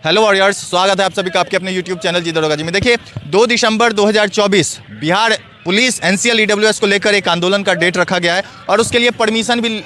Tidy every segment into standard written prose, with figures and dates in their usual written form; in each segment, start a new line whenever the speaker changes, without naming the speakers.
Hello warriors, स्वागत है आप सभी का आपके अपने यूट्यूब चैनल जी दरोगा जी में। देखिए 2 दिसंबर 2024 बिहार पुलिस एनसीएल ईडब्ल्यूएस को लेकर एक आंदोलन का डेट रखा गया है और उसके लिए परमिशन भी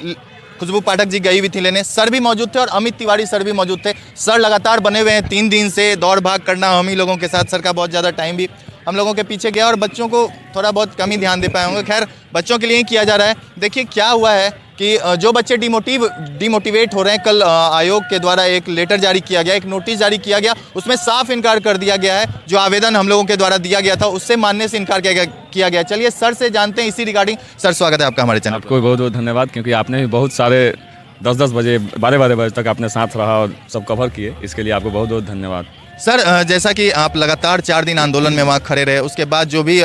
खुशबू पाठक जी गई हुई थी लेने। सर भी मौजूद थे और अमित तिवारी सर भी मौजूद थे। सर लगातार बने हुए हैं 3 दिन से, दौड़ भाग करना हम ही लोगों के साथ। सर का बहुत ज़्यादा टाइम भी हम लोगों के पीछे गया और बच्चों को थोड़ा बहुत कम ही ध्यान दे पाए होंगे। खैर, बच्चों के लिए ही किया जा रहा है। देखिए क्या हुआ है कि जो बच्चे डिमोटिवेट हो रहे हैं, कल आयोग के द्वारा एक लेटर जारी किया गया, एक नोटिस जारी किया गया, उसमें साफ इनकार कर दिया गया है। जो आवेदन हम लोगों के द्वारा दिया गया था उससे मानने से इनकार किया गया। चलिए सर से जानते हैं इसी रिगार्डिंग। सर, स्वागत है आपका हमारे चैनल।
आपको बहुत बहुत धन्यवाद, क्योंकि आपने भी बहुत सारे 10-10 बजे 12-12 बजे तक आपने साथ रहा और सब कवर किए, इसके लिए आपको बहुत बहुत धन्यवाद।
सर, जैसा कि आप लगातार 4 दिन आंदोलन में वहाँ खड़े रहे, उसके बाद जो भी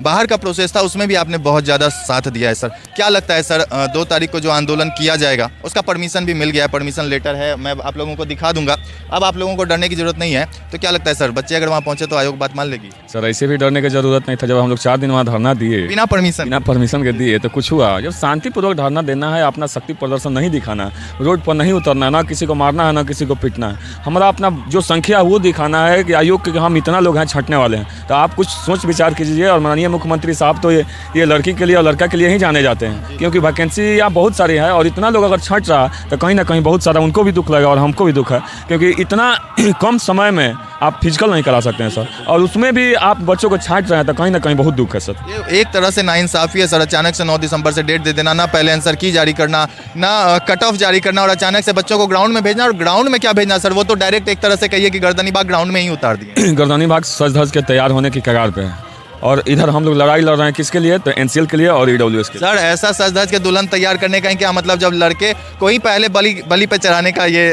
बाहर का प्रोसेस था उसमें भी आपने बहुत ज़्यादा साथ दिया है। सर, क्या लगता है सर 2 तारीख को जो आंदोलन किया जाएगा उसका परमिशन भी मिल गया है, परमिशन लेटर है, मैं आप लोगों को दिखा दूंगा। अब आप लोगों को डरने की जरूरत नहीं है। तो क्या लगता है सर, बच्चे अगर वहाँ पहुँचे तो आयोग बात मान लेगी?
सर, ऐसे भी डरने की जरूरत नहीं था। जब हम लोग 4 दिन वहाँ धरना दिए
बिना परमिशन
के दिए तो कुछ हुआ? जब शांतिपूर्वक धरना देना है, अपना शक्ति प्रदर्शन नहीं दिखाना, रोड पर नहीं उतरना है, ना किसी को मारना है ना किसी को पीटना है, हमारा अपना जो संख्या है वो दिखाना है कि आयोग कि हम इतना लोग हैं छंटने वाले हैं। तो आप कुछ सोच विचार कीजिए। और माननीय मुख्यमंत्री साहब तो ये लड़की के लिए और लड़का के लिए ही जाने जाते हैं, क्योंकि वैकेंसी यहाँ बहुत सारी है और इतना लोग अगर छंट रहा तो कहीं ना कहीं बहुत सारा उनको भी दुख लगेगा और हमको भी दुख है, क्योंकि इतना कम समय में आप फिजिकल नहीं करा सकते हैं सर, और उसमें भी आप बच्चों को छांट रहे हैं तो कहीं ना कहीं बहुत दुख है सर।
ये एक तरह से नाइंसाफ़ी है सर। अचानक से 9 दिसंबर से डेट दे देना, ना पहले आंसर की जारी करना, ना कट ऑफ जारी करना, और अचानक से बच्चों को ग्राउंड में भेजना। और ग्राउंड में क्या भेजना सर, वो तो डायरेक्ट एक तरह से कहिए कि गर्दनी बाग ग्राउंड में ही उतार दिए।
गर्दनी बाग सज धज के तैयार होने की कगार पे है, और इधर हम लोग लड़ाई लड़ रहे हैं किसके लिए? तो एनसीएल के लिए और ईडब्ल्यूएस के लिए।
सर, ऐसा सज धज के दुल्हन तैयार करने का क्या मतलब, जब लड़के को ही पहले बलि पे चढ़ाने का ये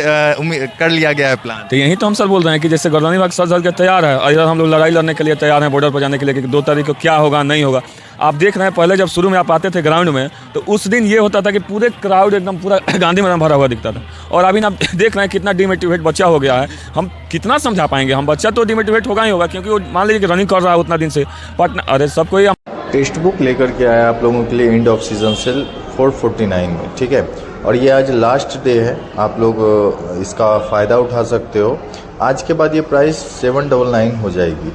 कर लिया गया है प्लान?
तो यही तो हम सर बोल रहे हैं कि जैसे गर्दनी बाग सज धज के तैयार है और इधर हम लोग लड़ाई लड़ने के लिए तैयार हैं, बॉर्डर पर जाने के लिए कि 2 तारीख को क्या होगा नहीं होगा। आप देख रहे हैं, पहले जब शुरू में आप आते थे ग्राउंड में तो उस दिन ये होता था कि पूरे क्राउड एकदम पूरा गांधी मैदान भरा हुआ दिखता था, और अभी ना देख रहे हैं कितना डिमोटिवेट बच्चा हो गया है। हम कितना समझा पाएंगे? हम बच्चा तो डिमोटिवेट होगा ही होगा, क्योंकि वो मान लीजिए कि रनिंग कर रहा है उतना दिन से, बट अरे सबको ही
टेक्स्ट बुक लेकर के आया आप लोगों के लिए एंड ऑफ सीजन सेल 449 में, ठीक है। और ये आज लास्ट डे है, आप लोग इसका फ़ायदा उठा सकते हो। आज के बाद ये प्राइस 799 हो जाएगी।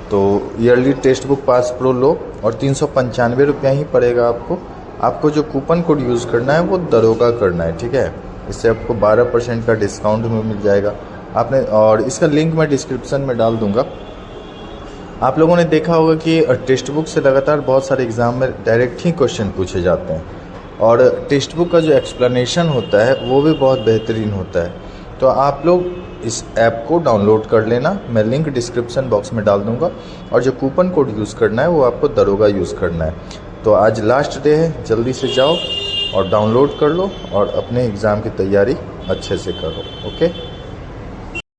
तो yearly text book pass pro लो और 395 रुपया ही पड़ेगा आपको। आपको जो कूपन कोड यूज़ करना है वो दरोगा करना है, ठीक है। इससे आपको 12% का डिस्काउंट में मिल जाएगा आपने, और इसका लिंक मैं डिस्क्रिप्शन में डाल दूंगा। आप लोगों ने देखा होगा कि टेक्स्ट बुक से लगातार बहुत सारे एग्ज़ाम में डायरेक्ट ही क्वेश्चन पूछे जाते हैं, और टेक्स्ट बुक का जो एक्सप्लेनेशन होता है वो भी बहुत बेहतरीन होता है। तो आप लोग इस ऐप को डाउनलोड कर लेना, मैं लिंक डिस्क्रिप्शन बॉक्स में डाल दूंगा, और जो कूपन कोड यूज़ करना है वो आपको दरोगा यूज़ करना है। तो आज लास्ट डे है, जल्दी से जाओ और डाउनलोड कर लो और अपने एग्ज़ाम की तैयारी अच्छे से करो। ओके,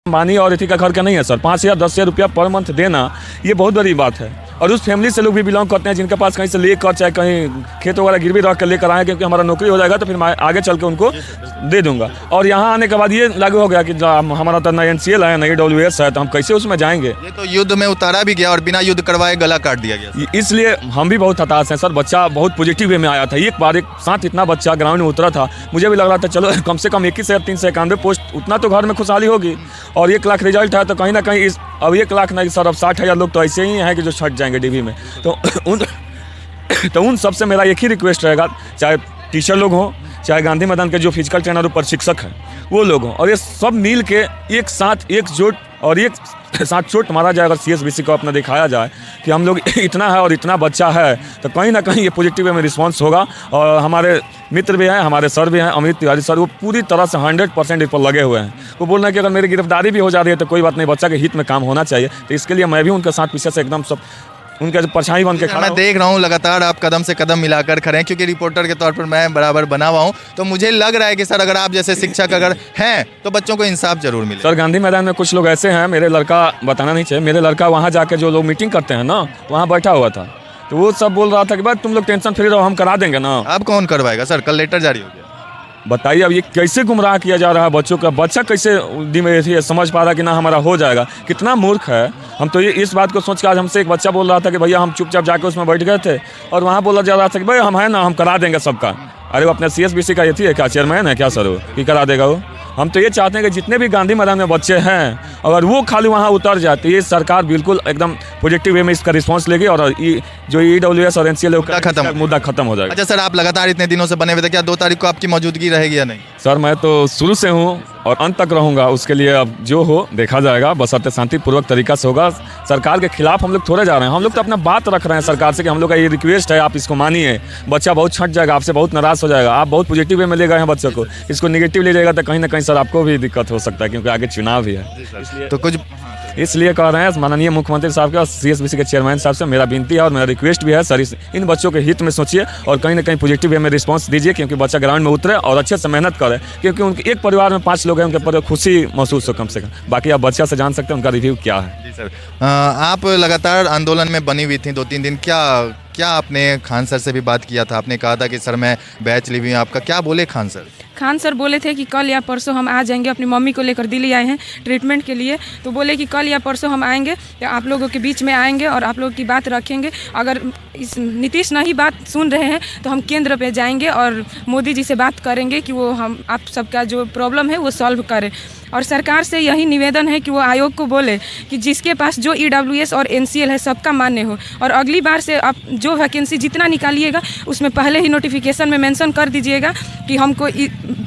अंबानी और इसी का घर का नहीं है सर। 5 या 10 रुपया पर मंथ देना ये बहुत बड़ी बात है, और उस फैमिली से लोग भी बिलोंग करते हैं जिनके पास कहीं से लेकर, चाहे कहीं खेत वगैरह गिरवी रख कर लेकर आए, क्योंकि हमारा नौकरी हो जाएगा तो फिर मैं आगे चल के उनको दे दूंगा। और यहाँ आने के बाद ये लागू हो गया कि हमारा तो नई एनसीएल है, नई ईडब्ल्यूएस है, तो हम कैसे उसमें जाएंगे?
ये तो युद्ध में उतारा भी गया और बिना युद्ध करवाए गला काट दिया गया।
इसलिए हम भी बहुत हताश हैं सर। बच्चा बहुत पॉजिटिव वे में आया था, एक बार एक साथ इतना बच्चा ग्राउंड में उतरा था, मुझे भी लग रहा था चलो कम से कम 21,391 पोस्ट, उतना तो घर में खुशहाली होगी। और 1 लाख रिजल्ट है, तो कहीं ना कहीं अब 1 लाख नहीं सर, अब 60,000 लोग तो ऐसे ही हैं कि जो छट जाएंगे डीवी में। तो उन सबसे मेरा एक ही रिक्वेस्ट रहेगा, चाहे टीचर लोग हों, चाहे गांधी मैदान के जो फिजिकल ट्रेनर और प्रशिक्षक हैं वो लोग हों, और ये सब मिल के एक साथ एकजुट और एक साथ चोट मारा जाए। अगर CSBC को अपना दिखाया जाए कि हम लोग इतना है और इतना बच्चा है, तो कहीं ना कहीं ये पॉजिटिव वे में रिस्पॉन्स होगा। और हमारे मित्र भी हैं, हमारे सर भी हैं, अमित तिवारी सर, वो पूरी तरह से 100% इस पर लगे हुए हैं। वो बोल रहे हैं कि अगर मेरी गिरफ्तारी भी हो जा रही है तो कोई बात नहीं, बच्चा के हित में काम होना चाहिए। तो इसके लिए मैं भी उनके साथ पीछे से एकदम सब उनके परछाई बन के खड़ा।
मैं देख रहा हूँ लगातार आप कदम से कदम मिलाकर खड़े हैं, क्योंकि रिपोर्टर के तौर पर मैं बराबर बना हुआ हूँ। तो मुझे लग रहा है कि सर अगर आप जैसे शिक्षक अगर हैं तो बच्चों को इंसाफ जरूर मिले।
सर, गांधी मैदान में कुछ लोग ऐसे हैं, मेरे लड़का बताना नहीं चाहिए, मेरे लड़का वहाँ जाके जो लोग मीटिंग करते हैं ना, वहाँ बैठा हुआ था, तो वो सब बोल रहा था कि भाई तुम लोग टेंशन फ्री रहो, हम करा देंगे ना।
अब कौन करवाएगा सर? कल लेटर जारी हो गया।
बताइए अब ये कैसे गुमराह किया जा रहा है बच्चों का? बच्चा कैसे समझ पा रहा है कि ना हमारा हो जाएगा? कितना मूर्ख है। हम तो ये इस बात को सोच के, आज हमसे एक बच्चा बोल रहा था कि भैया हम चुपचाप जाके उसमें बैठ गए थे, और वहाँ बोला जा रहा था कि भाई हम है ना, हम करा देंगे सबका। अरे वो अपने CSBC का ये थी क्या, चेयरमैन है क्या सर वो, कि करा देगा वो? हम तो ये चाहते हैं कि जितने भी गांधी मैदान में बच्चे हैं अगर वो खाली वहाँ उतर जाते, ये सरकार बिल्कुल एकदम पॉजिटिव वे में इसका रिस्पांस लेगी और जो EWS और NCL मुद्दा खत्म हो जाएगा।
अच्छा सर, आप लगातार इतने दिनों से बने हुए थे, क्या 2 तारीख को आपकी मौजूदगी रहेगी या नहीं?
सर मैं तो शुरू से हूँ और अंत तक रहूँगा, उसके लिए अब जो हो देखा जाएगा, बशर्ते शांतिपूर्वक तरीका से होगा। सरकार के खिलाफ हम लोग थोड़े जा रहे हैं, हम लोग तो अपना बात रख रहे हैं सरकार से कि हम लोग का ये रिक्वेस्ट है, आप इसको मानिए। बच्चा बहुत छट जाएगा, आपसे बहुत नाराज हो जाएगा, आप बहुत पॉजिटिव वे में ले गए हैं बच्चों को, इसको निगेटिव ले जाएगा तो कहीं ना कहीं सर आपको भी दिक्कत हो सकता है, क्योंकि आगे चुनाव भी है।
तो कुछ
इसलिए कह रहे हैं माननीय मुख्यमंत्री साहब के और CSBC के चेयरमैन साहब से मेरा विनती है और मेरा रिक्वेस्ट भी है सर, इन बच्चों के हित में सोचिए और कहीं ना कहीं पॉजिटिव वे में रिस्पांस दीजिए, क्योंकि बच्चा ग्राउंड में उतरे और अच्छे से मेहनत करे, क्योंकि उनके एक परिवार में 5 लोग हैं, उनके पर खुशी महसूस हो कम से कम। बाकी आप बच्चा से जान सकते हैं उनका रिव्यू क्या है।
जी सर, आप लगातार आंदोलन में बनी हुई थी 2-3 दिन, क्या आपने खान सर से भी बात किया था? आपने कहा था कि सर मैं बैच ली हुई हूँ आपका, क्या बोले खान सर?
खान सर बोले थे कि कल या परसों हम आ जाएंगे, अपनी मम्मी को लेकर दिल्ली आए हैं ट्रीटमेंट के लिए, तो बोले कि कल या परसों हम आएंगे, या आप लोगों के बीच में आएंगे और आप लोगों की बात रखेंगे। अगर इस नीतीश नहीं बात सुन रहे हैं तो हम केंद्र पे जाएंगे और मोदी जी से बात करेंगे कि वो हम आप सबका जो प्रॉब्लम है वो सॉल्व करें। और सरकार से यही निवेदन है कि वो आयोग को बोले कि जिसके पास जो EWS और NCL है सबका मान्य हो, और अगली बार से आप जो वैकेंसी जितना निकालिएगा उसमें पहले ही नोटिफिकेशन में मेंशन कर दीजिएगा कि हमको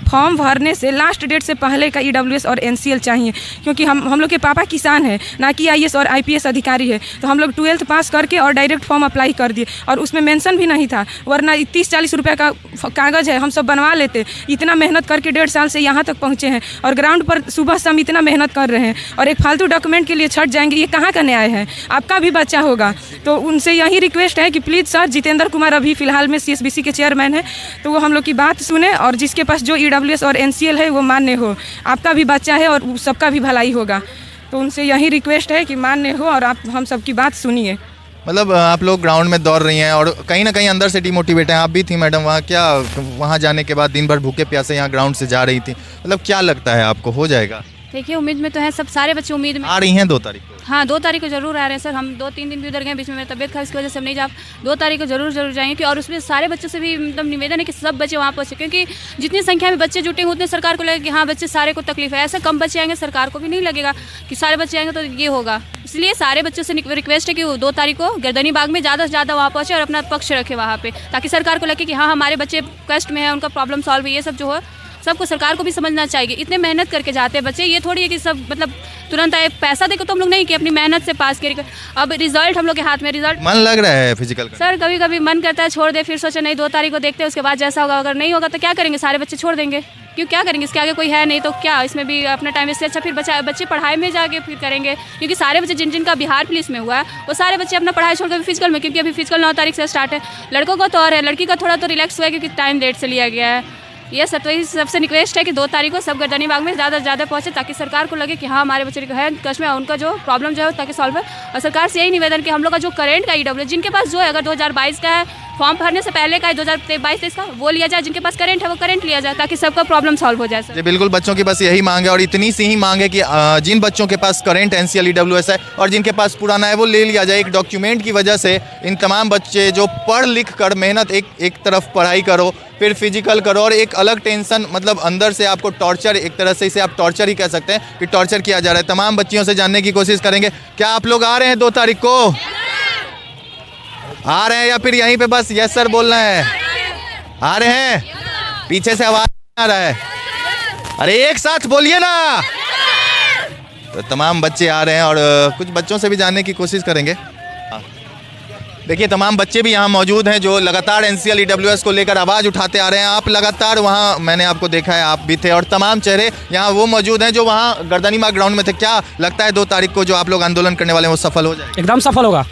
फॉर्म भरने से लास्ट डेट से पहले का EWS और NCL चाहिए, क्योंकि हम लोग के पापा किसान हैं, ना कि IAS और IPS अधिकारी है। तो हम लोग 12th पास करके और डायरेक्ट फॉर्म अप्लाई कर दिए और उसमें मेंशन भी नहीं था, वरना 30-40 रुपये का कागज़ है, हम सब बनवा लेते। इतना मेहनत करके 1.5 साल से यहाँ तक पहुँचे हैं और ग्राउंड पर सुबह शाम इतना मेहनत कर रहे हैं और एक फालतू डॉक्यूमेंट के लिए छट जाएंगे, ये कहाँ का न्याय है? आपका भी बच्चा होगा। तो उनसे यही रिक्वेस्ट है कि प्लीज़ सर, जितेंद्र कुमार अभी फ़िलहाल में CSBC के चेयरमैन हैं, तो वो हम लोग की बात सुने और जिसके पास जो EWS और NCL है वो मान्य हो। आपका भी बच्चा है और सबका भी भलाई होगा, तो उनसे यही रिक्वेस्ट है कि मान्य हो और आप हम सबकी बात सुनिए।
मतलब आप लोग ग्राउंड में दौड़ रही हैं और कहीं ना कहीं अंदर से डिमोटिवेट हैं, आप भी थी मैडम वहाँ, क्या वहाँ जाने के बाद दिन भर भूखे प्यासे यहाँ ग्राउंड से जा रही थी, मतलब क्या लगता है आपको हो जाएगा?
देखिए उम्मीद में तो है, सब सारे बच्चे उम्मीद में
आ रही हैं 2 तारीख को?
हाँ 2 तारीख को जरूर आ रहे हैं सर, हम 2-3 दिन भी उधर गए, बीच में मेरी तबीयत खराब, इसकी वजह से हम नहीं जा। 2 तारीख को जरूर जाएंगे और उसमें सारे बच्चों से भी मतलब निवेदन है कि सब बच्चे वहाँ पहुँचे, क्योंकि जितनी संख्या में बच्चे जुटे हैं उतने सरकार को लगेगा कि हाँ बच्चे सारे को तकलीफ है। ऐसे कम बच्चे आएंगे सरकार को भी नहीं लगेगा कि सारे बच्चे आएंगे तो ये होगा। इसलिए सारे बच्चों से रिक्वेस्ट है कि वो 2 तारीख को गर्दनी बाग में ज़्यादा से ज़्यादा वहाँ पहुँचे और अपना पक्ष रखे वहाँ पे, ताकि सरकार को लगे कि हाँ हमारे बच्चे कष्ट में है, उनका प्रॉब्लम सॉल्व है। ये सब जो हो सबको सरकार को भी समझना चाहिए। इतने मेहनत करके जाते हैं बच्चे, ये थोड़ी है कि सब मतलब तुरंत आए पैसा देखो तो हम लोग नहीं कि अपनी मेहनत से पास करें। अब रिजल्ट हम लोग के हाथ में, रिजल्ट
मन लग रहा है फिजिकल का?
सर कभी कभी मन करता है छोड़ दे, फिर सोचे नहीं 2 तारीख को देखते हैं, उसके बाद जैसा होगा। अगर नहीं होगा तो क्या करेंगे, सारे बच्चे छोड़ देंगे, क्यों क्या करेंगे, इसके आगे कोई है नहीं तो क्या, इसमें भी अपना टाइम, इससे अच्छा फिर बच्चे पढ़ाई में जाके फिर करेंगे। क्योंकि सारे बच्चे जिनका बिहार पुलिस में हुआ है वो सारे बच्चे अपना पढ़ाई छोड़कर फिजिकल में, क्योंकि अभी फिजिकल 9 तारीख से स्टार्ट है। लड़कों का तो और है, लड़की का थोड़ा तो रिलैक्स हुआ है क्योंकि टाइम लेट से लिया गया है। ये सब तो सबसे रिक्वेस्ट है कि 2 तारीख को सब गर्दनी बाग में ज़्यादा से ज़्यादा पहुँचे, ताकि सरकार को लगे कि हाँ हमारे बच्चे है कष्ट में, उनका जो प्रॉब्लम जो है ताकि सॉल्व है। और सरकार से यही निवेदन कि हम लोग का जो करेंट का EWS जिनके पास जो है, अगर 2022 का है फॉर्म भरने से पहले का है 2022-23 का, वो लिया जाए, जिनके पास करेंट है वो करेंट लिया जाए, ताकि सबका प्रॉब्लम सॉल्व हो जाए सर।
जी बिल्कुल, बच्चों की बस यही मांग है और इतनी सी ही मांग है कि जिन बच्चों के पास करेंट NCL EWS है और जिनके पास पुराना है वो ले लिया जाए। एक डॉक्यूमेंट की वजह से इन तमाम बच्चे जो पढ़ लिख कर मेहनत, एक तरफ पढ़ाई करो फिर फिजिकल करो और एक अलग टेंशन, मतलब अंदर से आपको टॉर्चर, एक तरह से इसे आप टॉर्चर ही कह सकते हैं कि टॉर्चर किया जा रहा है। तमाम बच्चियों से जानने की कोशिश करेंगे, क्या आप लोग आ रहे हैं 2 तारीख को? आ रहे हैं या फिर यहीं पे बस यस सर बोलना है? आ रहे हैं? पीछे से आवाज आ रहा है, अरे एक साथ बोलिए ना। तो तमाम बच्चे आ रहे हैं और कुछ बच्चों से भी जानने की कोशिश करेंगे। देखिए तमाम बच्चे भी यहाँ मौजूद हैं जो लगातार NCL EWS को लेकर आवाज़ उठाते आ रहे हैं। आप लगातार वहाँ, मैंने आपको देखा है, आप भी थे और तमाम चेहरे यहाँ वो मौजूद हैं जो वहाँ गर्दनी बाग ग्राउंड में थे। क्या लगता है 2 तारीख को जो आप लोग आंदोलन करने वाले हैं वो सफल हो जाएगा?
एकदम सफल होगा।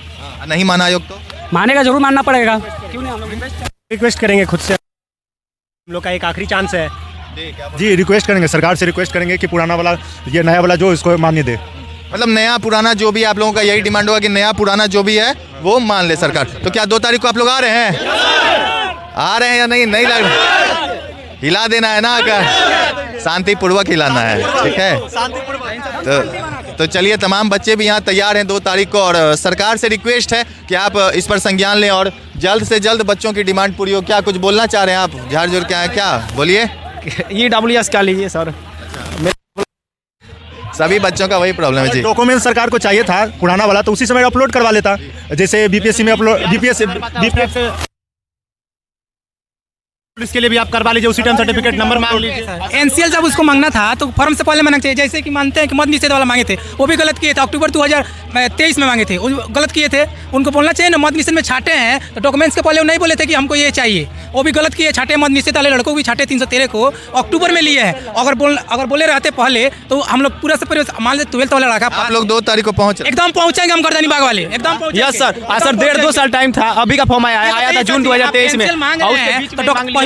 नहीं माना आयोग तो
मानेगा, जरूर मानना पड़ेगा। क्यों नहीं, हम लोग रिक्वेस्ट करेंगे खुद से, हम लोग का एक आखिरी चांस है
जी। रिक्वेस्ट करेंगे, सरकार से रिक्वेस्ट करेंगे कि पुराना वाला ये नया वाला जो इसको मान्य दे।
मतलब नया पुराना जो भी आप लोगों का यही डिमांड होगा कि नया पुराना जो भी है वो मान ले सरकार। तो क्या 2 तारीख को आप लोग आ रहे हैं? आ रहे हैं या नहीं? नहीं लग रहा, हिला देना है ना, क्या शांतिपूर्वक हिलाना है, ठीक है। तो चलिए तमाम बच्चे भी यहाँ तैयार हैं 2 तारीख को और सरकार से रिक्वेस्ट है कि आप इस पर संज्ञान लें और जल्द से जल्द बच्चों की डिमांड पूरी हो। क्या कुछ बोलना चाह रहे हैं आप? झाड़ झुर क्या है, क्या बोलिए?
EWS क्या लीजिए सर,
सभी बच्चों का वही प्रॉब्लम है जी।
डॉक्यूमेंट सरकार को चाहिए था पुराना वाला, तो उसी समय अपलोड करवा लेता, जैसे बीपीएससी में अपलोड, बीपीएस इसके लिए भी आप करवा लीजिए, उसी टाइम सर्टिफिकेट नंबर मांग लीजिए।
एनसीएल जब उसको मांगना था तो फॉर्म से पहले मांगना चाहिए, जैसे कि मानते हैं कि मद निषेध वाला मांगे थे, वो भी गलत किए थे, अक्टूबर 2023 में मांगे थे, वो गलत किए थे। उनको बोलना चाहिए ना, मद निषेध में छाटे हैं तो डॉक्यूमेंट्स के पहले वो नहीं बोले थे कि हमको ये चाहिए, वो भी गलत किए। छाटे मद निषेध वाले लड़कों को भी छाटे 313 को अक्टूबर में लिए हैं। अगर बोले रहते पहले तो हम लोग पूरा से पूरा मान लीजिए 12th वाला लड़का
आप लोग 2 तारीख को पहुंच
एकदम पहुंचेंगे हम गर्दनी बाग वाले, एकदम पहुंचेंगे।
यस सर, सर 1.5-2 साल टाइम था, अभी का फॉर्म आया था जून 2023 में।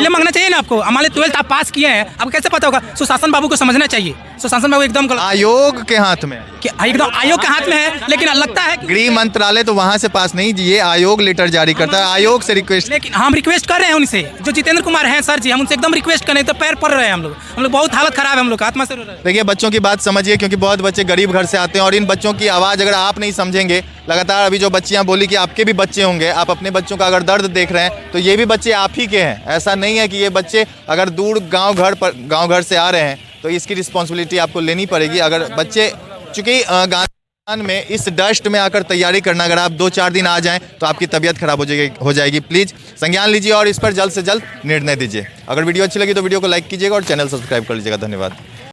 पहले मांगना चाहिए ना आपको, हमारे 12th आप पास किए हैं, अब कैसे पता होगा? सुशासन बाबू को समझना चाहिए, सुशासन बाबू एकदम
आयोग के हाथ में,
एकदम आयोग के हाथ में है, लेकिन लगता है
गृह मंत्रालय तो वहां से पास नहीं, ये आयोग लेटर जारी करता है, आयोग से रिक्वेस्ट।
लेकिन हम रिक्वेस्ट कर रहे हैं उनसे, जो जितेंद्र कुमार हैं सर जी, हम उनसे एकदम रिक्वेस्ट करें तो पैर पड़ रहे हैं हम लोग बहुत हालत खराब है, हम लोग आत्मा से रो रहे हैं।
देखिए बच्चों की बात समझिए, क्योंकि बहुत बच्चे गरीब घर से आते हैं और इन बच्चों की आवाज़ अगर आप नहीं समझेंगे, लगातार अभी जो बच्चियां बोली कि आपके भी बच्चे होंगे, आप अपने बच्चों का अगर दर्द देख रहे हैं तो ये भी बच्चे आप ही के हैं। ऐसा नहीं है कि ये बच्चे अगर दूर गांव घर से आ रहे हैं तो इसकी रिस्पॉन्सिबिलिटी आपको लेनी पड़ेगी। अगर बच्चे चूंकि गांव में इस डस्ट में आकर तैयारी करना, अगर आप 2-4 दिन आ जाएं तो आपकी तबीयत खराब हो जाएगी। प्लीज़ संज्ञान लीजिए और इस पर जल्द से जल्द निर्णय दीजिए। अगर वीडियो अच्छी लगी तो वीडियो को लाइक कीजिएगा और चैनल सब्सक्राइब कर लीजिएगा। धन्यवाद।